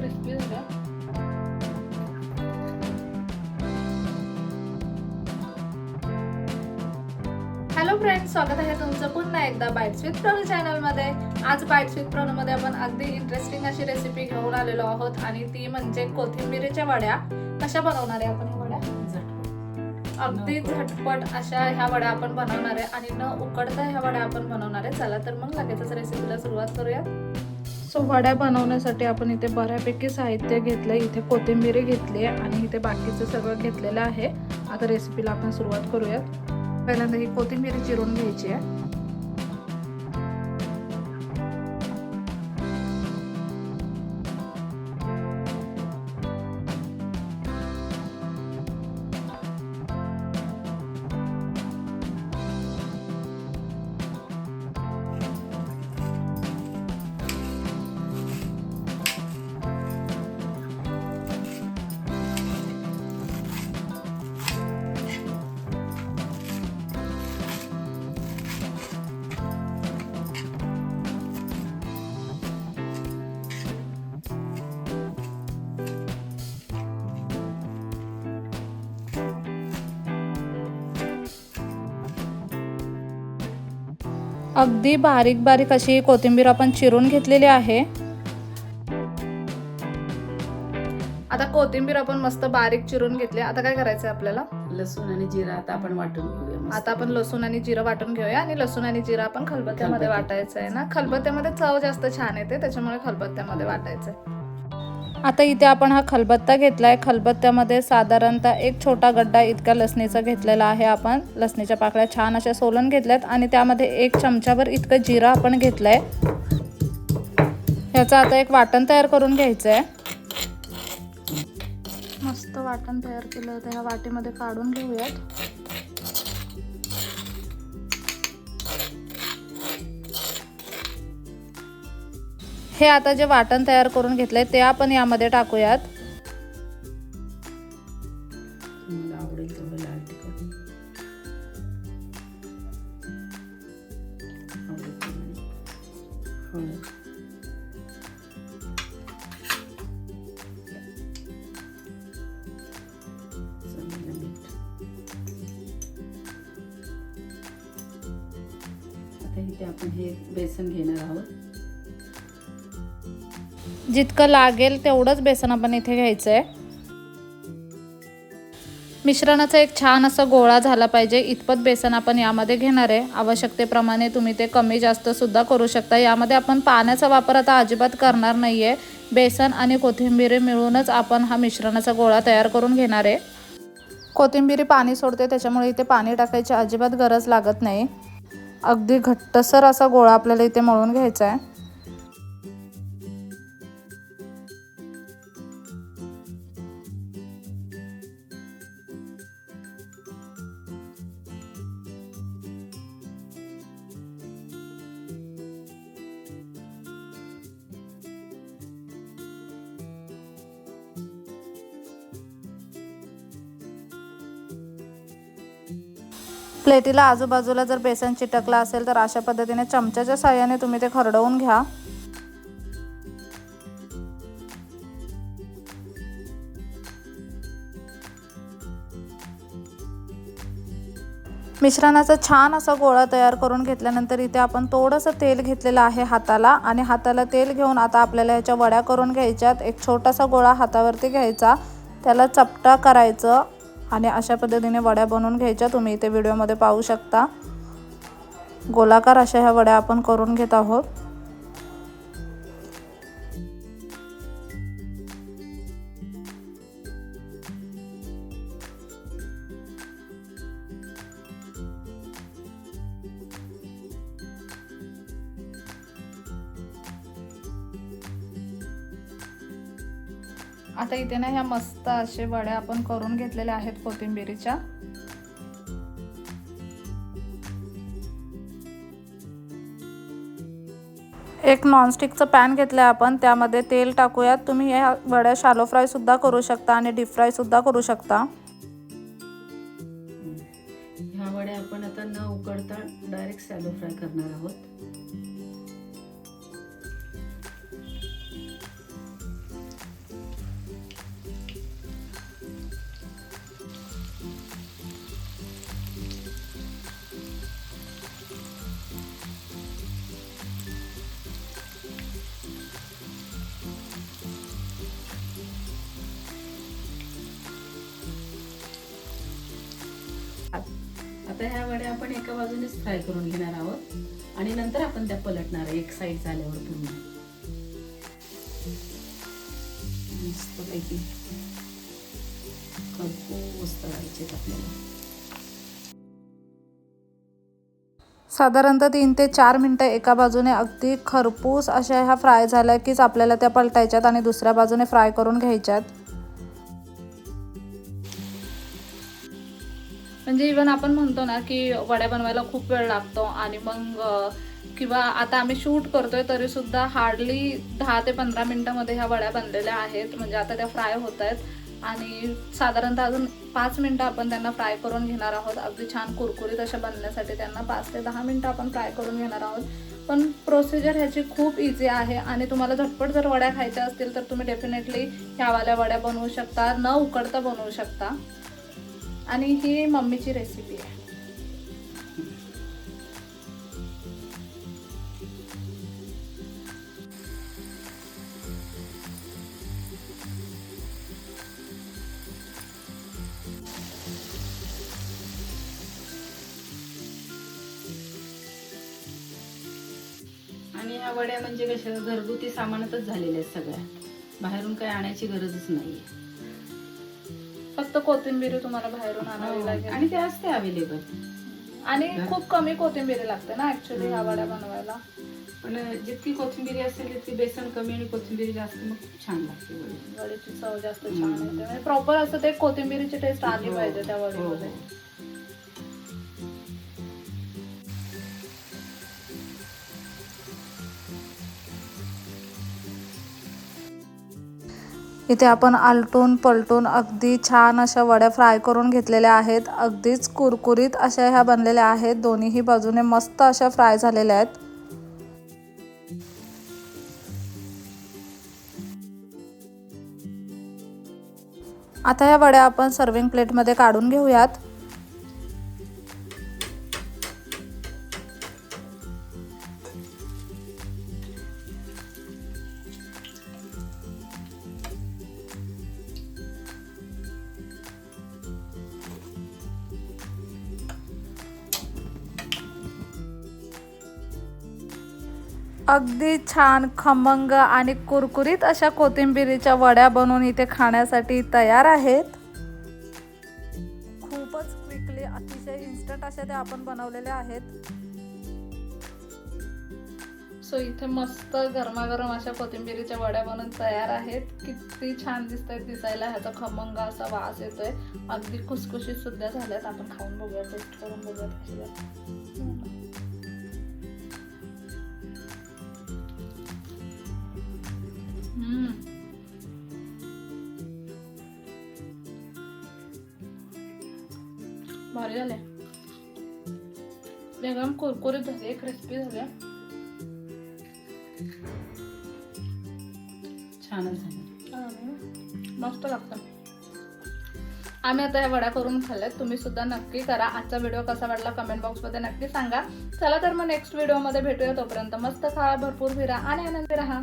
Crispy झाल्या. Hello friends, स्वागत आहे तुमचं पुन्हा एकदा बाईट्स विथ प्रणू चॅनलमध्ये. आज बाईट्स विथ प्रणूमध्ये आपण अगदी इंटरेस्टिंग अशी रेसिपी घेऊन आलेलो आहोत आणि ती म्हणजे कोथिंबीरीच्या वड्या. कशा बनवणार आहे आपण ह्या वड्या? अगदी झटपट अशा ह्या वड्या आपण बनवणार आहे आणि न उकडता ह्या वड्या आपण बनवणार आहे. चला तर मग लगेचच रेसिपीला सुरुवात करूया. सो वड्या बनवण्यासाठी आपण इथे बऱ्यापैकी साहित्य घेतलंय. इथे कोथिंबीर घेतली आहे आणि इथे बाकीचं सगळं घेतलेलं आहे. आता रेसिपीला आपण सुरुवात करूयात. पहिल्यांदा ही कोथिंबीर चिरून घ्यायची आहे. अगदी बारीक बारीक अशी कोथिंबीर आपण चिरून घेतलेली आहे. आता कोथिंबीर आपण मस्त बारीक चिरून घेतली. आता काय करायचं आपल्याला? लसूण आणि जिरा आता आपण वाटून घेऊया. आता आपण लसूण आणि जिरं वाटून घेऊया आणि लसूण आणि जिरं आपण खलबत्त्यामध्ये वाटायचं आहे ना. खलबत्त्यामध्ये चव जास्त छान येते, त्याच्यामुळे खलबत्त्यामध्ये वाटायचं आहे. आता इथे आपण हा खलबत्ता घेतलाय. खलबत्त्यामध्ये साधारणतः एक छोटा गड्डा इतका लसणीचा घेतलेला आहे. आपण लसणीच्या पाकळ्या छान अशा सोलून घेतल्यात आणि त्यामध्ये 1 चमचाभर इतकं जिरं आपण घेतलंय. ह्याचं आता एक वाटण तयार करून घ्यायचं आहे. मस्त वाटण तयार केलं होतं. ह्या वाटीमध्ये काढून घेऊयात. हे आता जे वाटण तयार करून घेतलंय ते आपण यामध्ये टाकूयात. मला आवडेल तेवढं लाल तिखट, हळद, आता इथे आपण हे बेसन घेणार आहोत. जितकं लागेल तेवढंच बेसन आपण इथे घ्यायचंय. मिश्रणाचा एक छान असा गोळा झाला पाहिजे इतपत बेसन आपण यामध्ये घेणार आहे. आवश्यकतेप्रमाणे तुम्ही ते कमी जास्त सुद्धा करू शकता. यामध्ये आपण पाण्याचा वापर आता अजिबात करणार नाहीये. बेसन आणि कोथिंबीर मिळूनच आपण हा मिश्रणाचा गोळा तयार करून घेणार आहे. कोथिंबीर पाणी सोडते, त्याच्यामुळे इथे पाणी टाकायची अजिबात गरज लागत नाही. अगदी घट्टसर असा गोळा आपल्याला इथे मळून घ्यायचा आहे. प्लेटीला आजूबाजूला जर बेसन चिटकला असेल तर अशा पद्धतीने चमच्याच्या साहाय्याने तुम्ही ते खरडवून घ्या. मिश्रणाचा छान असा गोळा तयार करून घेतल्यानंतर इथे आपण थोडंसं तेल घेतलेलं आहे हाताला आणि हाताला तेल घेऊन आता आपल्याला ह्याच्या वड्या करून घ्यायच्यात. एक छोटासा गोळा हातावरती घ्यायचा, त्याला चपटा करायचं आणि अशा पद्धतीने वड्या बनवून घ्यायच्या. तुम्ही इथे व्हिडिओमध्ये पाहू शकता. गोलाकार अशा ह्या वड्या आपण करून घेत आहोत. आता इथे ना ह्या मस्त असे वड्या आपण करून घेतलेल्या आहेत कोथिंबीरीच्या. एक नॉनस्टिकचं पॅन घेतलं आहे आपण, त्यामध्ये तेल टाकूयात. तुम्ही ह्या वड्या शॅलो फ्राय सुद्धा करू शकता आणि डीप फ्राय सुद्धा करू शकता. ह्या वड्या आपण आता न उकडता डायरेक्ट शॅलो फ्राय करणार आहोत. आता ह्या वड्या आपण एका बाजूनेच फ्राय करून घेणार आहोत आणि नंतर आपण त्या पलटणार आहे एक साईड झाल्यावर पूर्ण मस्तपैकी खरपूस तळायचे आपल्याला. साधारणतः 3 ते 4 मिनटं एका बाजूने अगदी खरपूस अशा ह्या फ्राय झाल्या कीच आपल्याला त्या पलटायच्यात आणि दुसऱ्या बाजूने फ्राय करून घ्यायच्यात. म्हणजे इवन आपण म्हणतो ना की वड्या बनवायला खूप वेळ लागतो आणि मग किंवा आता आम्ही शूट करतोय तरी सुद्धा हार्डली 10 ते 15 मिनिटांमध्ये ह्या वड्या बनलेल्या आहेत. म्हणजे आता त्या फ्राय होत आहेत आणि साधारणतः अजून 5 मिनिटं आपण त्यांना फ्राय करून घेणार आहोत. अगदी छान कुरकुरीत अशा बनण्यासाठी त्यांना 5 ते 10 मिनिटं आपण फ्राय करून घेणार आहोत. पण प्रोसिजर ह्याची खूप इझी आहे आणि तुम्हाला झटपट जर वड्या खायच्या असतील तर तुम्ही डेफिनेटली ह्यावाल्या वड्या बनवू शकता, न उकडता बनवू शकता. आणि ही मम्मीची रेसिपी आहे. आणि ह्या वड्या म्हणजे कशा घरगुती सामानातच झालेल्या आहेत सगळ्या, बाहेरून काही आणायची गरजच नाहीये. फक्त कोथिंबीर तुम्हाला बाहेरून आणावी लागेल आणि ते असते अवेलेबल. आणि खूप कमी कोथिंबीर लागते ना ऍक्च्युली ह्या वड्या बनवायला. पण जितकी कोथिंबीर असेल तितकी बेसन कमी आणि कोथिंबीर जास्त, मग खूप छान लागते वडी. वडीची चव जास्त छान येते. म्हणजे प्रॉपर असं ते कोथिंबीरीची टेस्ट आली पाहिजे त्या वडीमध्ये. इथे आपण आलटून पलटून अगदी छान अशा वड्या फ्राय करून घेतलेल्या आहेत. अगदीच कुरकुरीत अशा ह्या बनलेल्या आहेत. दोन्हीही बाजूने मस्त अशा फ्राय झालेल्या आहेत. आता ह्या वड्या आपण सर्विंग प्लेटमध्ये काढून घेऊयात. अगदी छान खमंग आणि कुरकुरीत अशा कोथिंबीरीच्या वड्या बनवून इथे खाण्यासाठी तयार आहेत. खूपच क्विकली अतिशय इन्स्टंट अशा त्या आपण बनवलेल्या आहेत. सो इथे मस्त गरमागरम अशा कोथिंबीरीच्या वड्या बनवून तयार आहेत. किती छान दिसतात दिसायला. ह्याचा खमंग असा वास येतोय. अगदी खुसखुशीत सुद्धा झाल्यात. आपण खाऊन बघूया, टेस्ट करून बघूया कशी आहे. भारी झाले. एकदम कुरकुरीत झाले, क्रिस्पी झाले. छानच झाले, मस्त लागतं. आम्ही आता ह्या वड्या करून खाल्ल्यात. तुम्ही सुद्धा नक्की करा. आजचा व्हिडिओ कसा वाटला कमेंट बॉक्स मध्ये नक्की सांगा. चला तर मग नेक्स्ट व्हिडिओ मध्ये भेटूया. तोपर्यंत मस्त खा, भरपूर फिरा आणि आनंदी राहा.